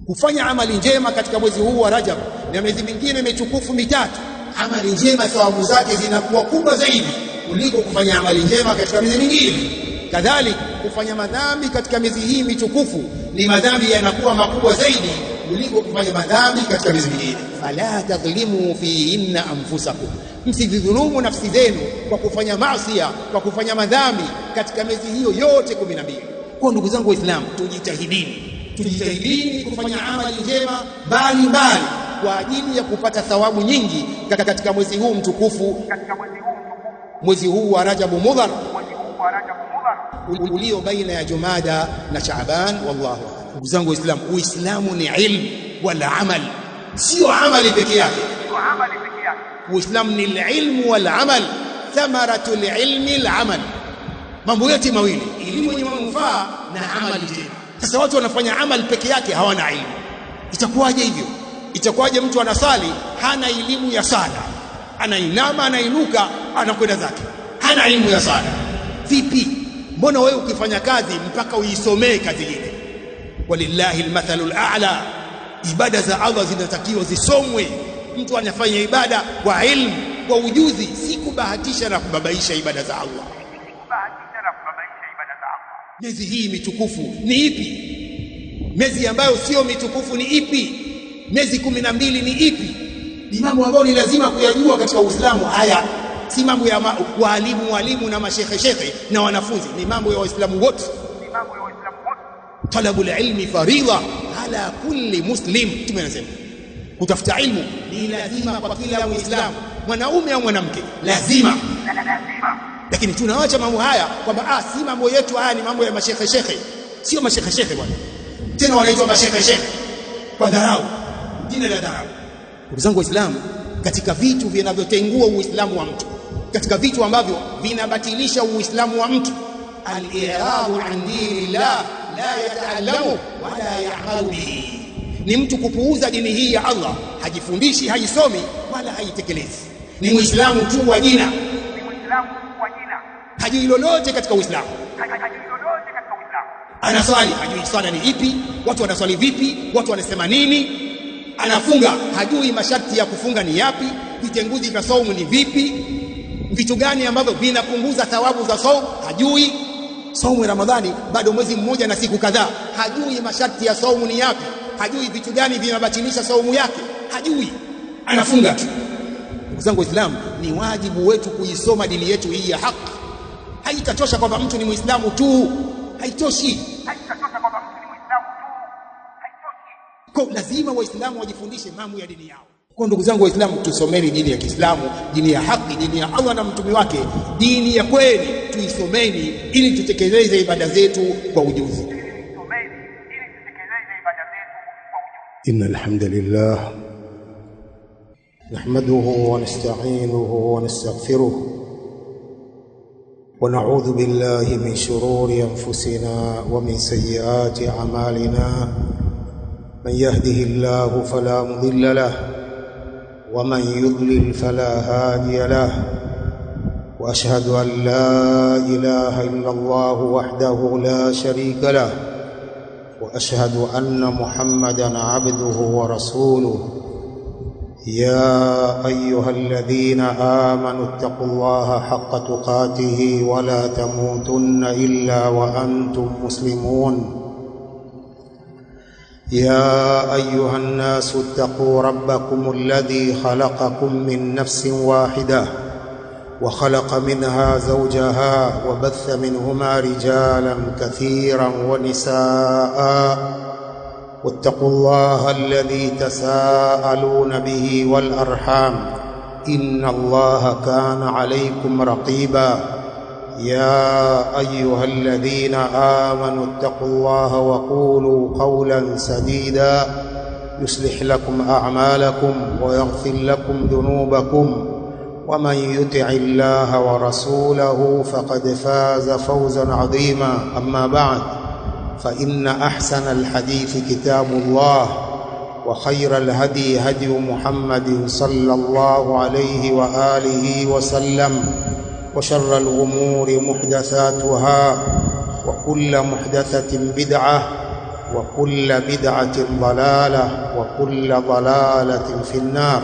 kufanya amali njema katika mwezi huu wa Rajab na miezi mingine mitukufu mitatu, amali njema thawabu zake zinakuwa kubwa zaidi kuliko kufanya amali njema katika miezi mingine. Kadhalika kufanya madhambi katika miezi hii mitukufu ni madhambi yanakuwa makubwa zaidi kuliko kufanya madhambi katika miezi mingine. Fala tadhlimu fihinna anfusakum, msidhulumu nafsi zenu kwa kufanya maasi, kwa kufanya madhambi katika miezi hiyo yote 12. Kwa ndugu zangu Waislamu, tujitahidini kufanya amali njema mbalimbali kwa ajili ya kupata thawabu nyingi katika mwezi huu mtukufu, mwezi huu wa Rajab Mudhar ulio baina ya Jumada na Shaaban. Wallahu ndugu zangu Waislamu, Uislamu ni ilmu wala amal, sio amali peke yake. Uislamu ni ilmu wal amal, thamaratul ilmi al amal, mambo yote mawili, elimu yenye manufaa na amali njema. Sasa watu wanafanya amali peke yake, hawana ilmu. Itakuwaje hivyo? Itakuwaje mtu anasali hana elimu ya sala, anainama anainuka anakwenda zake, hana elimu ya sala? Vipi? Mbona wewe ukifanya kazi mpaka uisomee kazi ile? Walillahi almathalul a'la, ibada za Allah zinatakiwa zisomwe. Mtu anafanya ibada kwa ilmu, kwa ujuzi, si kubahatisha na kubabaisha ibada za Allah. Miezi hii mitukufu ni ipi? Miezi ambayo sio mitukufu ni ipi? Miezi 12 ni ipi? Ni mambo ambayo ni lazima kuyajua katika Uislamu. Haya si mambo ya walimu na mashekhe na wanafunzi, ni mambo ya Waislamu wote. Talabul ilmi faridha ala kulli muslim. Tumenasema kutafuta ilmu ni lazima kwa kila Muislamu, mwanaume au mwanamke, lazima. Lakini tunaacha mambo haya kwamba si mambo yetu haya, ni mambo ya mashekhe. Sio mashekhe bwana, tena wanaitwa mashekhe kwa dharau, jina la dharau. Ndugu zangu Waislamu, katika vitu vinavyotengua Uislamu wa mtu, katika vitu ambavyo vinabatilisha Uislamu wa mtu, al-i'radu an dinillah la yata'allamu wala ya'malu bihi, ni mtu kupuuza dini hii ya Allah, hajifundishi, haisomi wala haitekelezi. Ni Muislamu tu wa jina, hajui lolote katika Uislamu. Anaswali, hajui swala ni ipi, watu wanaswali vipi, watu wanasema nini. Anafunga, hajui masharti ya kufunga ni yapi, vitenguzi vya saumu ni vipi, vitu gani ambavyo vinapunguza thawabu za saumu hajui. Saumu ya Ramadhani bado mwezi mmoja na siku kadhaa, hajui masharti ya saumu ni yapi, hajui vitu gani vinabatilisha saumu yake, hajui, anafunga tu. Ndugu zangu Waislamu, ni wajibu wetu kuisoma dini yetu hii ya haki. Haitatosha kwamba mtu ni Muislamu tu, haitoshi. Kwa lazima Waislamu wajifundishe mambo ya dini yao. Kwa ndugu zangu Waislamu, tusomeni dini ya Kiislamu, dini ya haki, dini ya Allah na mtume wake, dini ya kweli tuisomeni ili tutekeleze ibada zetu kwa ujuzi. Innal hamdalillah nahmaduhu wa nasta'inuhu wa nastaghfiruh wa na'udhu billahi min shururi anfusina wa min sayyiati a'malina. من يهده الله فلا مضل له ومن يضلل فلا هادي له وأشهد أن لا إله إلا الله وحده لا شريك له وأشهد أن محمدًا عبده ورسوله. يا أيها الذين آمنوا اتقوا الله حق تقاته ولا تموتن إلا وأنتم مسلمون. يا أيها الناس اتقوا ربكم الذي خلقكم من نفس واحدة وخلق منها زوجها وبث منهما رجالا كثيرا ونساء واتقوا الله الذي تساءلون به والأرحام إن الله كان عليكم رقيبا. يا أيها الذين آمنوا اتقوا الله وقولوا قولا سديدا يصلح لكم أعمالكم ويغفر لكم ذنوبكم ومن يطع الله ورسوله فقد فاز فوزا عظيما. أما بعد، فإن أحسن الحديث كتاب الله وخير الهدي هدي محمد صلى الله عليه وآله وسلم وشر الأمور محدثاتها وكل محدثة بدعة وكل بدعة ضلالة وكل ضلالة في النار.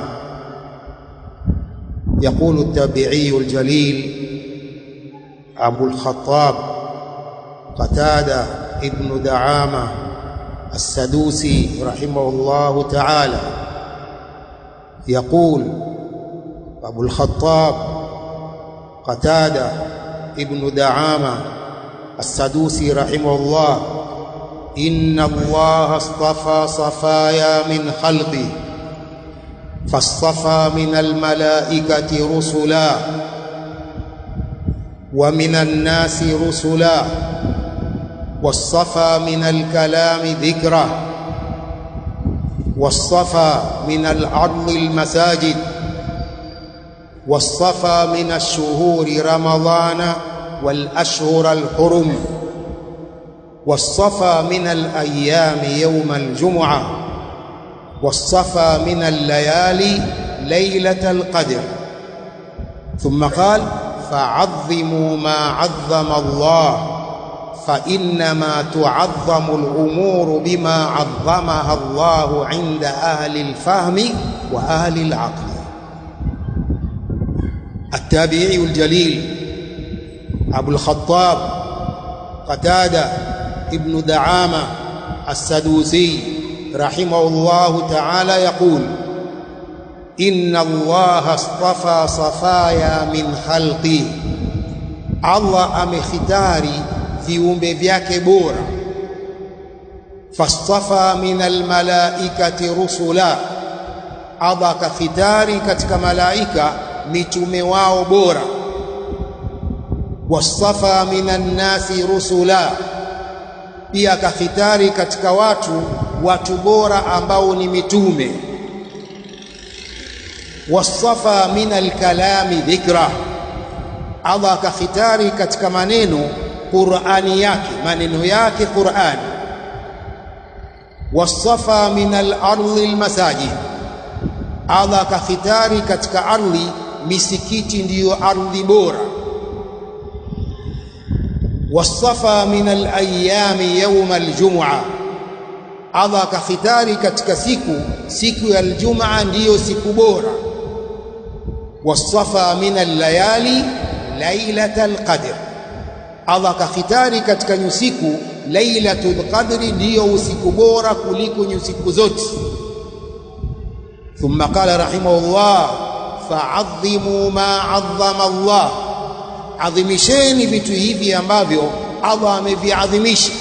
يقول التابعي الجليل أبو الخطاب قتادة ابن دعامة السدوسي رحمه الله تعالى، يقول أبو الخطاب قتادة ابن دعامة السدوسي رحمه الله: إن الله اصطفى صفايا من خلقه، فاصطفى من الملائكة رسلا ومن الناس رسلا، واصطفى من الكلام ذكره، واصطفى من الأرض المساجد، واصطفى من الشهور رمضان والأشهر الحرم، واصطفى من الأيام يوم الجمعة، واصطفى من الليالي ليلة القدر. ثم قال: فعظموا ما عظم الله، فإنما تعظم الأمور بما عظمها الله عند أهل الفهم وأهل العقل. التابعي الجليل أبو الخطاب قتادة ابن دعامة السدوسي رحمه الله تعالى يقول: إن الله اصطفى صفايا من خلقه، Allah amekhitari viumbe vyake bora. Fastafa min almalaikati rusula, Allah akakhitari katika malaika mitume wao bora. Wastafa min annasi rusula, pia akakhitari katika watu bora ambao ni mitume. Wastafa min alkalami dhikra, Allah akakhitari katika maneno Qur'ani yake, maneno yake Qur'ani. Wastafa min al-ardi al-masajid, Allah akakhitari katika ardhi misikiti ndiyo ardhi bora. Wastafa min al-ayami yawm al-jum'a, Allah akakhitari katika siku ya al-jum'a ndiyo siku bora. Wastafa min al-layali lailatul qadr, Allah akakhitari katika nyusiku lailatul qadri ndiyo usiku bora kuliko nyusiku zote. Thumma qala rahimahullah: fa'azzimu ma 'azzama Allah, adhimisheni vitu hivi ambavyo Allah ameviadhimisha.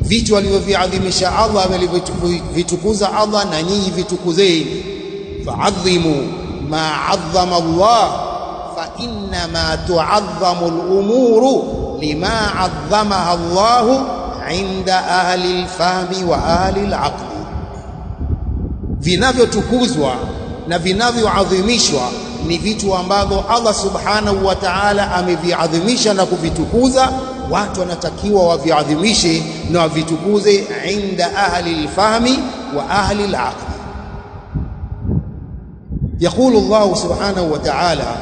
Vitu alivyoviadhimisha Allah, amelivitukuza Allah, na nyinyi vitukuzeni. Fa'azzimu ma 'azzama Allah, فإنما تعظم الأمور لما عظمها الله عند أهل الفهم وأهل العقل. vinavyotukuzwa na vinavyoadhimishwa ni vitu ambavyo Allah subhanahu wa ta'ala ameviadhimisha na kuvitukuza. Watu wanatakiwa waviadhimishe na wavitukuze inda ahli alfahmi wa ahli alaql. يقول الله سبحانه وتعالى: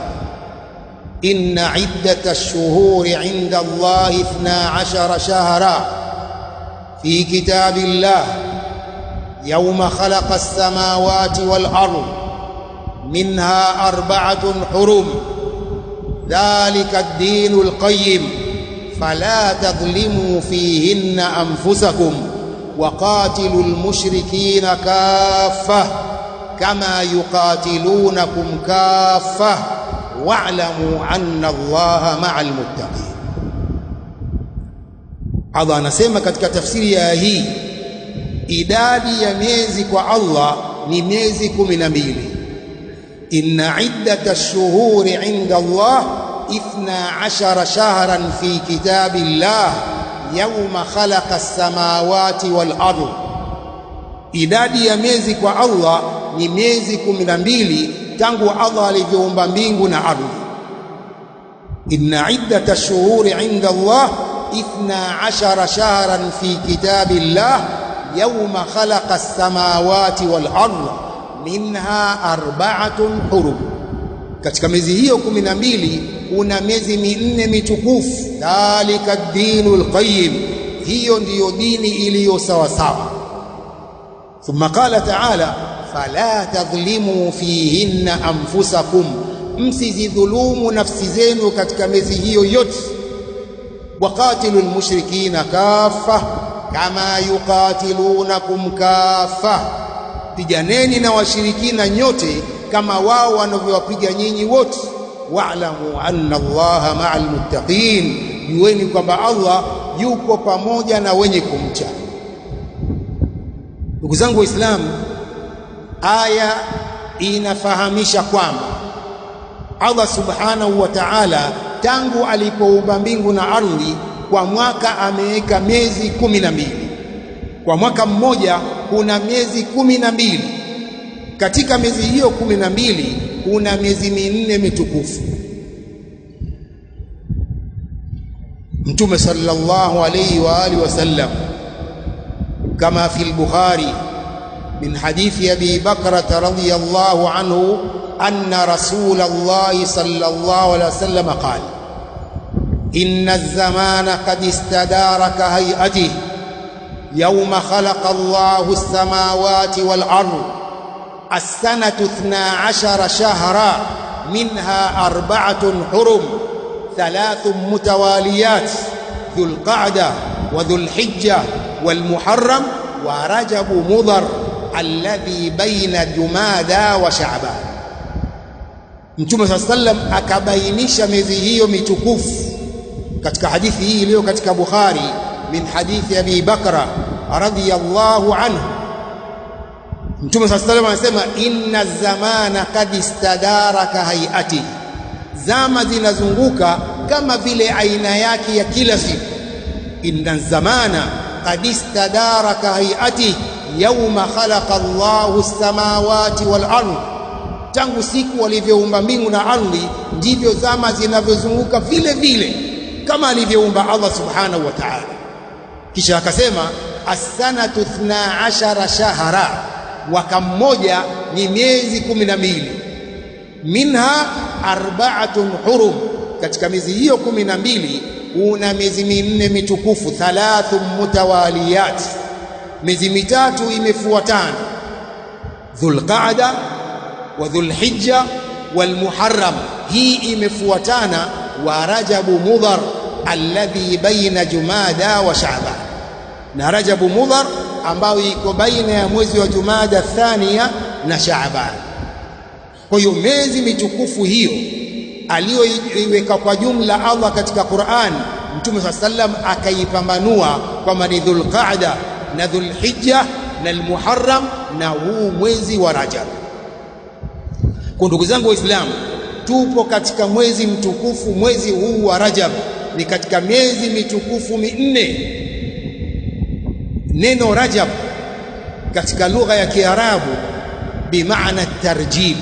إن عدة الشهور عند الله 12 شهرا في كتاب الله يوم خلق السماوات والأرض منها 4 حرم ذلك الدين القيم فلا تظلموا فيهن أنفسكم وقاتلوا المشركين كافة كما يقاتلونكم كافة wa'lamu anna Allaha ma'al muttaqin. Allah anasema katika tafsiri ya hii, idadi ya miezi kwa Allah ni miezi 12. Inna iddatash shuhuri 'inda Allah 12 shahran fi kitabillah yawma khalaqa as-samawati wal ardh. Idadi ya miezi kwa Allah ni miezi 12 tangu Allah alivyoumba mbingu na ardhi. Inna iddatash shuhuri 'inda Allah 12 shahran fi kitabillah yawma khalaqa as-samawati wal ardh minha 4 hurum. Katika miezi hiyo 12 kuna miezi minne mitukufu. Dhalika ad-dinul qayyim, hiyo ndiyo dini iliyo sawa sawa. Thumma qala ta'ala fala tadhlimu fihinna anfusakum, msizidhulumu nafsi zenu katika miezi hiyo yote. Waqatilul mushrikina kaffa kama yuqatilunakum kaffa, piganeni na washirikina nyote kama wao wanavyowapiga nyinyi wote. Wa'lamu anna Allaha ma'al muttaqin, jueni kwamba Allah yuko pamoja na wenye kumcha. Ndugu zangu Waislamu, aya inafahamisha kwamba Allah subhanahu wa ta'ala tangu alipoumba mbingu na ardhi kwa mwaka ameweka miezi 12. Kwa mwaka mmoja kuna miezi 12. Katika miezi hiyo 12 kuna miezi 4 mitukufu. Mtume sallallahu alayhi wa alihi wasallam kama fi al-Bukhari min hadithi Abi Bakrata radhiyallahu anhu anna Rasulullah sallallahu alayhi wasallam qala inna az-zamana qad istadara ka hay'atihi yawma khalaqa Allahu as-samawati wal-ardh as-sanatu 12 shahra minha 4 hurum 3 mutawaliyat dhul qa'da wa dhul hijja wal muharram wa rajab mudhar alladhi baina jumada wa sha'ban. Mtume sallam akabainisha miezi hiyo mitukufu katika hadithi hii iliyo katika Bukhari min hadithi Abi Bakra radhiyallahu anhu. Mtume sallam anasema inna zamana qad istadara ka hay'ati, zama zinazunguka kama vile aina yake ya kila siku. Inna zamana qad istadara ka hay'ati yawma khalaqa Allahu as-samawati wal ardh, tangu siku alivyoumba mbingu na ardhi ndivyo zama zinavyozunguka vile vile kama alivyoumba Allah subhanahu wa ta'ala. Kisha akasema as-sanatu 12 shahra, mwaka mmoja ni miezi 12. Minha 4 hurum, katika miezi hiyo 12 una miezi 4 mitukufu. 3 mutawaliyat, miezi mitatu imefuatana. Dhul Qa'da wa Dhul Hijja wal Muharram, hii imefuatana. Wa Rajabu Mudhar alladhi baina Jumada wa Sha'ban, na Rajabu Mudhar ambao iko baina ya mwezi wa Jumada thania na Sha'ban. Kwa hiyo miezi mitukufu hiyo aliyoiweka kwa jumla Allah katika Qur'an, Mtume sallam akaipambanua kwamba ni Dhul Qa'da na Dhul Hijja na al-Muharram na huu mwezi wa Rajab. Kwa ndugu zangu Waislamu, tupo katika mwezi mtukufu. Mwezi huu wa Rajab ni katika miezi mitukufu 4. Neno Rajab katika lugha ya Kiarabu bimaana tarjib,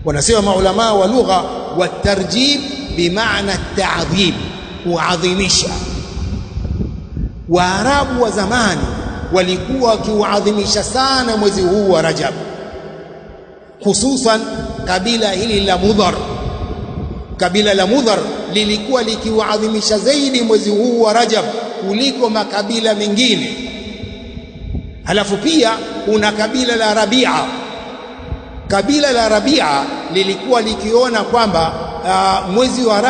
wanasema maulama wa lugha, wa tarjib bimaana ta'dhim, kuadhimisha. Waarabu wa zamani walikuwa wakiuadhimisha sana mwezi huu wa Rajab, hususan kabila hili la Mudhar. Kabila la Mudhar lilikuwa likiuadhimisha zaidi mwezi huu wa Rajab kuliko makabila mengine. Halafu pia kuna kabila la Rabia. Kabila la Rabia lilikuwa likiona kwamba mwezi wa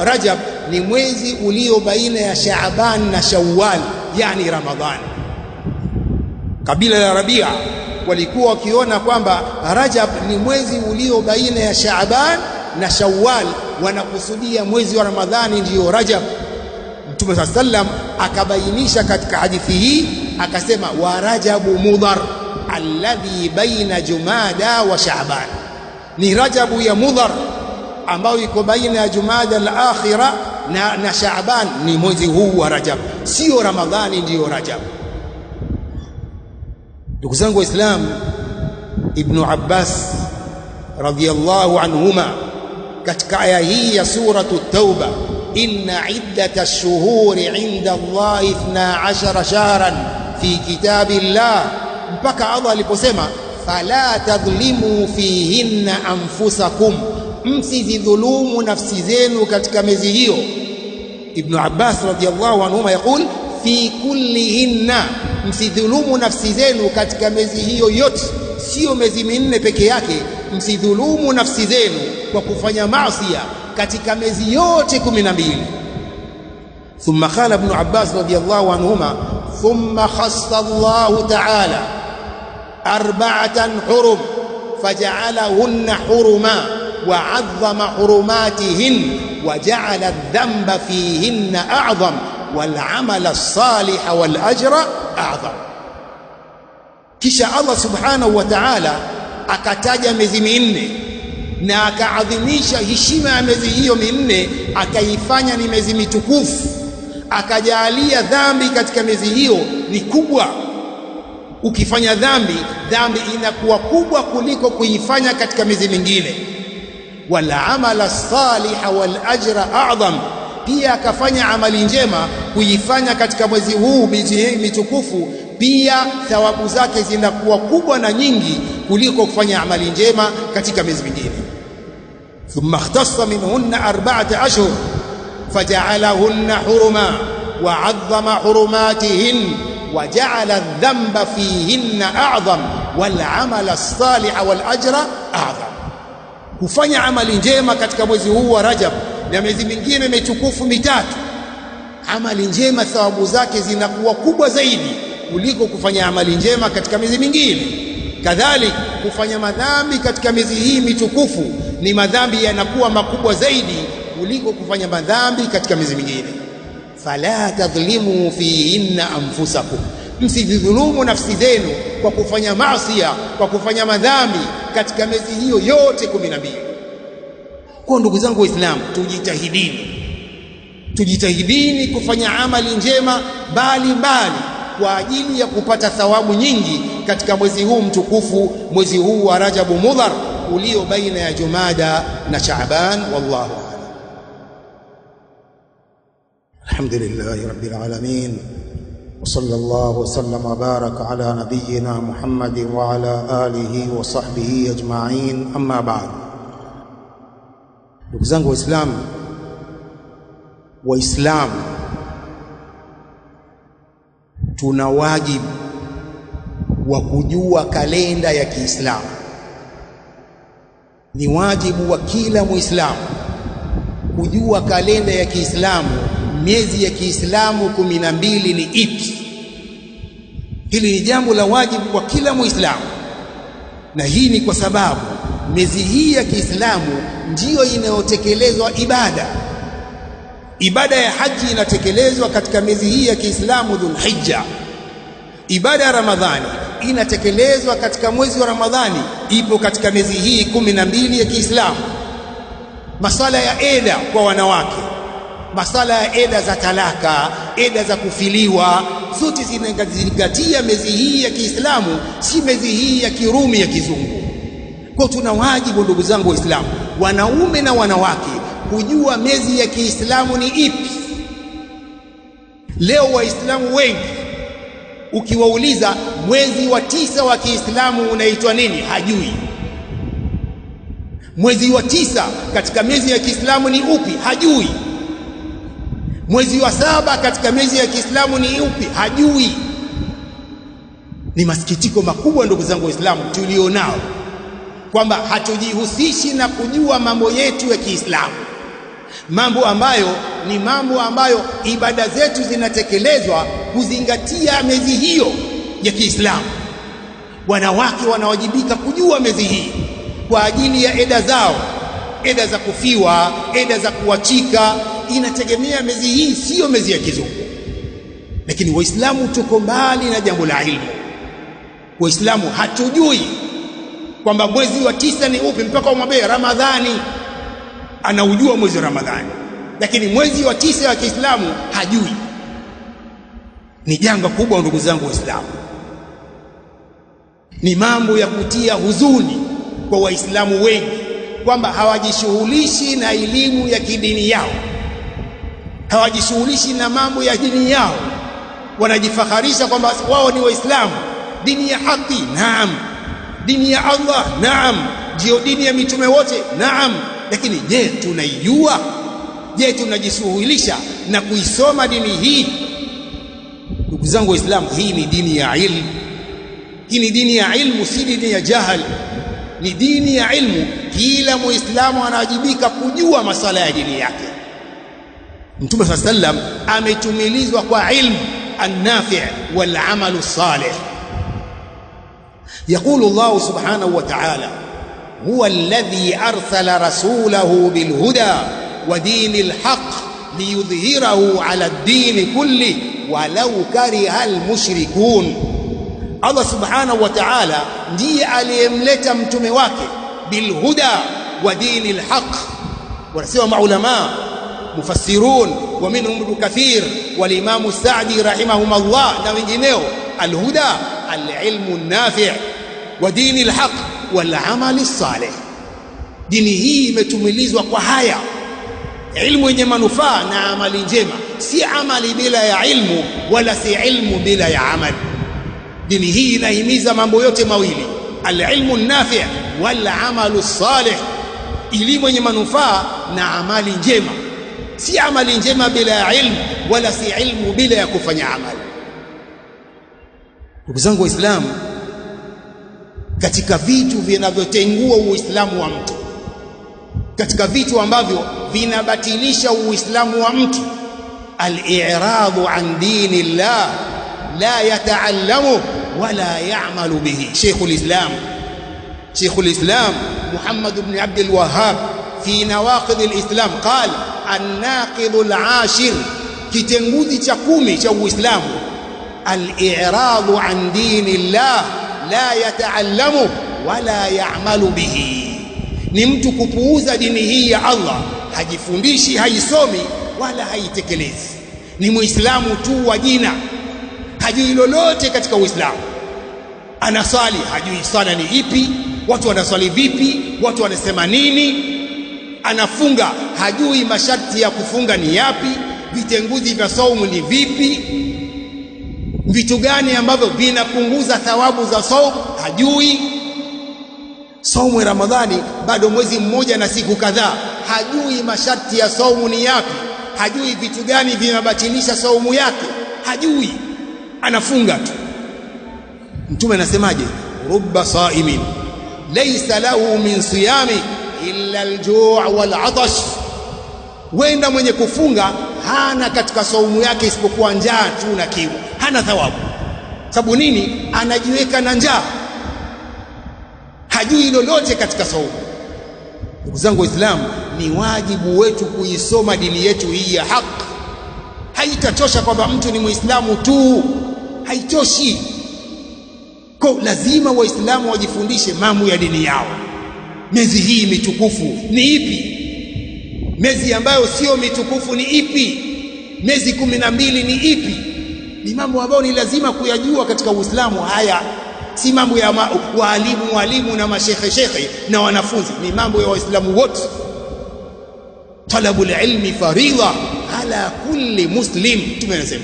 Rajab ni mwezi ulio baina ya Shaaban na Shawwal, yani Ramadhani. Kabila la Rabia walikuwa wakiona kwamba Rajab ni mwezi ulio baina ya Shaaban na Shawwal, wanakusudia mwezi wa Ramadhani ndiyo Rajab. Mtume sallam akabainisha katika hadithi hii akasema, wa Rajabu Mudhar alladhi baina Jumada wa Sha'ban, ni Rajabu ya Mudhar ambao iko baina ya Jumada al-akhira na Sha'ban, ni mwezi huu wa Rajab, sio Ramadhani ndiyo Rajab. Ndugu zangu Waislamu, Ibn Abbas radhiyallahu anhuma katika aya hii ya suratu Tauba, inna iddata ash-shuhuri 'inda Allahi 12 shahran fi kitabillah, mpaka Allah aliposema fala tadhlimu fihinna anfusakum, msizidhulumu nafsi zenu katika miezi hiyo. Ibn Abbas radhiyallahu anhuma yakul fi kullihinna, msidhulumu nafsi zenu katika miezi hiyo yote, sio miezi minne peke yake. Msidhulumu nafsi zenu kwa kufanya maasi katika miezi yote 12. Thumma qala ibn Abbas radiyallahu anhuma, thumma khassa Allah ta'ala arba'atan hurum faja'alahunna huruma wa 'azzama hurumatihin wa ja'ala adh-dhanba fihinna a'zam wal 'amala as-salih wal ajra a'zam. Kisha Allah subhanahu wa ta'ala akataja miezi minne na akaadhimisha heshima ya miezi hiyo minne, akaifanya ni miezi mitukufu, akajalia dhambi katika miezi hiyo ni kubwa. Ukifanya dhambi inakuwa kubwa kuliko kuifanya katika miezi mingine. Wala amala salih wal ajra a'zam, pia akafanya amali njema kuifanya katika mwezi huu mitukufu, pia thawabu zake zinakuwa kubwa na nyingi kuliko kufanya amali njema katika miezi mingine. Thumma ikhtassa minhunna 4 ashhur faja'alahunna huruma wa 'azzama hurumatihin wa ja'ala adh-dhanba fihinna a'zam wal 'amala as-salih wal ajra a'zam. Kufanya amali njema katika mwezi huu wa Rajab na miezi mingine mitukufu mitatu, amali njema thawabu zake zinakuwa kubwa zaidi kuliko kufanya amali njema katika miezi mingine. Kadhalika kufanya madhambi katika miezi hii mitukufu ni madhambi yanakuwa makubwa zaidi kuliko kufanya madhambi katika miezi mingine. Fala tadhlimu fihinna anfusakum, msidhulumu nafsi zenu kwa kufanya maasi, kwa kufanya madhambi katika miezi hiyo yote 12. Kwa ndugu zangu Waislamu, tujitahidini kufanya amali njema mbalimbali kwa ajili ya kupata thawabu nyingi katika mwezi huu mtukufu, mwezi huu wa Rajab Mudhar ulio baina ya Jumada na Shaaban. Wallahu a'lam. Alhamdulillahi rabbil alamin wa sallallahu wa sallam wa baraka ala nabiyyina Muhammadin wa ala alihi wa sahbihi ajma'in, amma ba'd. Ndugu zangu Waislamu, tuna wajibu wa kujua kalenda ya Kiislamu. Ni wajibu wa kila Muislamu kujua kalenda ya Kiislamu, miezi ya Kiislamu 12 ni ipi. Hili ni jambo la wajibu kwa kila Muislamu, na hii ni kwa sababu miezi hii ya Kiislamu ndiyo inayotekelezwa ibada ya haji inatekelezwa katika miezi hii ya Kiislamu Dhulhijja. Ibada ya Ramadhani inatekelezwa katika mwezi wa Ramadhani, ipo katika miezi hii 12 ya Kiislamu. Masala ya eda kwa wanawake, masala ya eda za talaka, eda za kufiliwa, zote zinazingatia miezi hii ya Kiislamu, si miezi hii ya Kirumi ya kizungu. Kwa tuna wajibu ndugu zangu Waislamu, wanaume na wanawake, kujua miezi ya Kiislamu ni ipi. Leo Waislamu wengi ukiwauliza mwezi wa 9 wa Kiislamu unaitwa nini, hajui. Mwezi wa 9 katika miezi ya Kiislamu ni upi, hajui. Mwezi wa 7 katika miezi ya Kiislamu ni upi, hajui. Ni masikitiko makubwa ndugu zangu Waislamu tulionao, kwamba hatujihusishi na kujua mambo yetu ya Kiislamu, mambo ambayo ibada zetu zinatekelezwa kuzingatia miezi hiyo ya Kiislamu. Wanawake wanawajibika kujua miezi hii kwa ajili ya eda zao, eda za kufiwa, eda za kuachika, inategemea miezi hii, sio miezi ya kizungu. Lakini Waislamu tuko mbali na jambo la ilmu. Waislamu hatujui kwamba mwezi wa 9 ni upi, mpaka umwambie Ramadhani anaujua mwezi wa Ramadhani, lakini mwezi wa 9 wa Kiislamu hajui. Ni janga kubwa ndugu zangu Waislamu, ni mambo ya kutia huzuni kwa Waislamu wengi kwamba hawajishughulishi na elimu ya kidini yao, hawajishughulishi na mambo ya dini yao. Wanajifakharisha kwamba wao ni Waislamu, dini ya haki, naam, dini ya Allah, naam, ndio dini ya mitume wote, naam. Lakini je, tunaijua? Je, tunajishughulisha na kuisoma dini hii? Ndugu zangu Waislamu, hii ni dini ya ilmu. Hii ni dini ya ilmu, si dini ya jahal. Ni dini ya ilmu. Kila Muislamu anawajibika kujua masala ya dini yake. Mtume sallallahu alayhi wasallam ametumilizwa kwa ilmu an-nafi' wal 'amalu salih. يقول الله سبحانه وتعالى: هو الذي أرسل رسوله بالهدى ودين الحق ليظهره على الدين كله ولو كره المشركون. Allah subhanahu wa ta'ala ndiye aliyemleta mtume wake bilhuda wa dini alhaq. Wanasema maulama mufassirun wa minhum Ibn Kathir wal Imam Sa'di rahimahumullah na wengineo, alhuda alilmu an-nafi' wa dini alhaq wal amali salih. Dini hii imetumilizwa kwa haya: ilmu yenye manufaa na amali njema. Si amali bila ya ilmu, wala si ilmu bila ya amali. Dini hii inahimiza mambo yote mawili, alilmu nafi' wal amalu salih, elimu yenye manufaa na amali njema. Si amali njema bila ya ilmu, wala si ilmu bila ya kufanya amali. Ndugu zangu Waislamu, katika vitu vinavyotengua Uislamu wa mtu, katika vitu ambavyo vinabatilisha Uislamu wa mtu, al-i'radu an dini Allah la yata'allamu wala ya'malu bihi. Sheikhul Islam Muhammad ibn Abd al-Wahhab fi nawaqid al-Islam qala: an-naqid al-ashir, kitenguzi cha 10 cha Uislamu, al-i'radu an dini Allah la yata'allamu wala ya'malu bihi, ni mtu kupuuza dini hii ya Allah, hajifundishi, haisomi wala haitekelezi. Ni Muislamu tu wa jina, hajui lolote katika Uislamu. Anaswali, hajui sala ni ipi, watu wanaswali vipi, watu wanasema nini. Anafunga, hajui masharti ya kufunga ni yapi, vitenguzi vya saumu ni vipi, vitu gani ambavyo vinapunguza thawabu za saumu hajui. Saumu ya Ramadhani bado mwezi mmoja na siku kadhaa, hajui masharti ya saumu ni yapi, hajui vitu gani vinabatilisha saumu yake, hajui, anafunga tu. Mtume anasemaje? rubba saimin laysa lahu min siyami illa al-ju' wal-'atash, wenda mwenye kufunga hana katika saumu yake isipokuwa njaa tu na kiu, hana thawabu. Sababu nini? Anajiweka na njaa, hajui lolote katika saumu. Ndugu zangu Waislamu, ni wajibu wetu kuisoma dini yetu hii ya haki. Haitatosha kwamba mtu ni Muislamu tu, haitoshi. Kwa lazima Waislamu wajifundishe mambo ya dini yao. Miezi hii mitukufu ni ipi? Miezi ambayo sio mitukufu ni ipi? Miezi 12 ni ipi? Ni mambo ambayo ni lazima kuyajua katika Uislamu. Haya si mambo ya walimu na mashekhe na wanafunzi, ni mambo ya Waislamu wote. Talabul ilmi faridha ala kulli muslim. Tumesema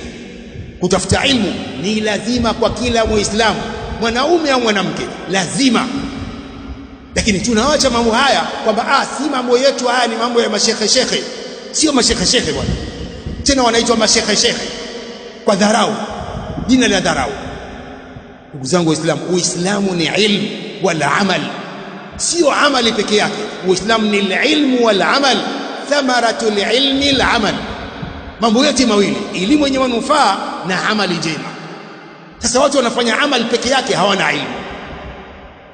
kutafuta ilmu ni lazima kwa kila Muislamu, mwanaume au mwanamke, lazima. Lakini tunaacha mambo haya kwamba si mambo yetu haya, ni mambo ya mashekhe. Sio mashekhe bwana, tena wanaitwa mashekhe kwa dharau, jina la dharau. Ndugu zangu Waislamu, Uislamu ni ilmu wala amal, sio amali peke yake. Uislamu ni ilmu wal amal, thamaratul ilmi al amal. Mambo yote mawili, elimu yenye manufaa na amali njema. Sasa watu wanafanya amali peke yake, hawana ilmu.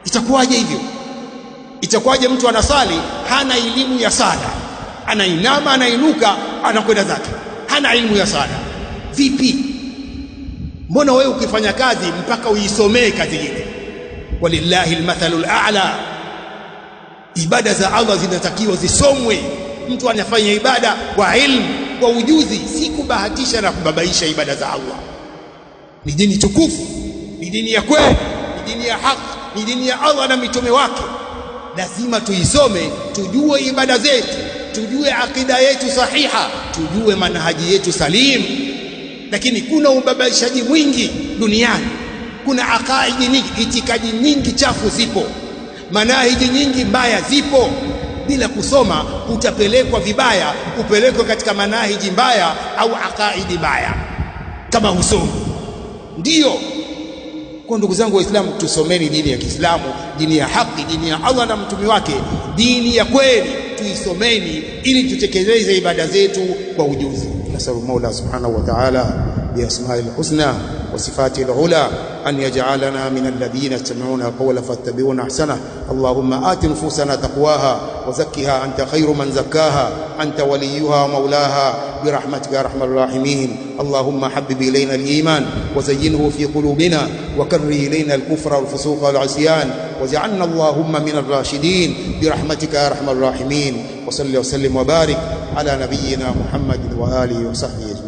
Itakuwaje hivyo? Itakuwaje mtu anasali hana elimu ya sala, anainama anainuka anakwenda zake, hana elimu ya sala? Vipi? Mbona wewe ukifanya kazi mpaka uisomee kazi ile? Walillahi almathalul a'la. Ibada za Allah zinatakiwa zisomwe. Mtu anafanya ibada kwa ilmu, kwa ujuzi, si kubahatisha na kubabaisha ibada za Allah. Ni dini tukufu, ni dini ya kweli, ni dini ya haki, ni dini ya Allah na mitume wake. Lazima tuisome, tujue ibada zetu, tujue akida yetu sahiha, tujue manhaji yetu salim. Lakini kuna ubabaishaji mwingi duniani, kuna akaidi nyingi, itikadi nyingi chafu zipo, manahiji nyingi mbaya zipo. Bila kusoma utapelekwa vibaya, upelekwe katika manahiji mbaya au akaidi mbaya kama husomi. Ndio. Kwa ndugu zangu Waislamu, tusomeni dini ya Kiislamu, dini ya haki, dini ya Allah na mtume wake, dini ya kweli tuisomeni ili tutekeleze ibada zetu kwa ujuzi. Nasallu Mola subhanahu wa ta'ala bi asma'il husna wa sifatil ula an yaj'alana min alladhina yastami'una qawla fattabi'una ahsana. Allahumma ati nufusana taqwaha wa zakkiha anta khayru man zakkaha anta waliyuha wa mawlaha برحمتك يا ارحم الراحمين. اللهم حبب الينا الايمان وزينه في قلوبنا وكره الينا الكفر والفسوق والعصيان واجعلنا اللهم من الراشدين برحمتك يا ارحم الراحمين. وصلى وسلم وبارك على نبينا محمد واله وصحبه أجمعين.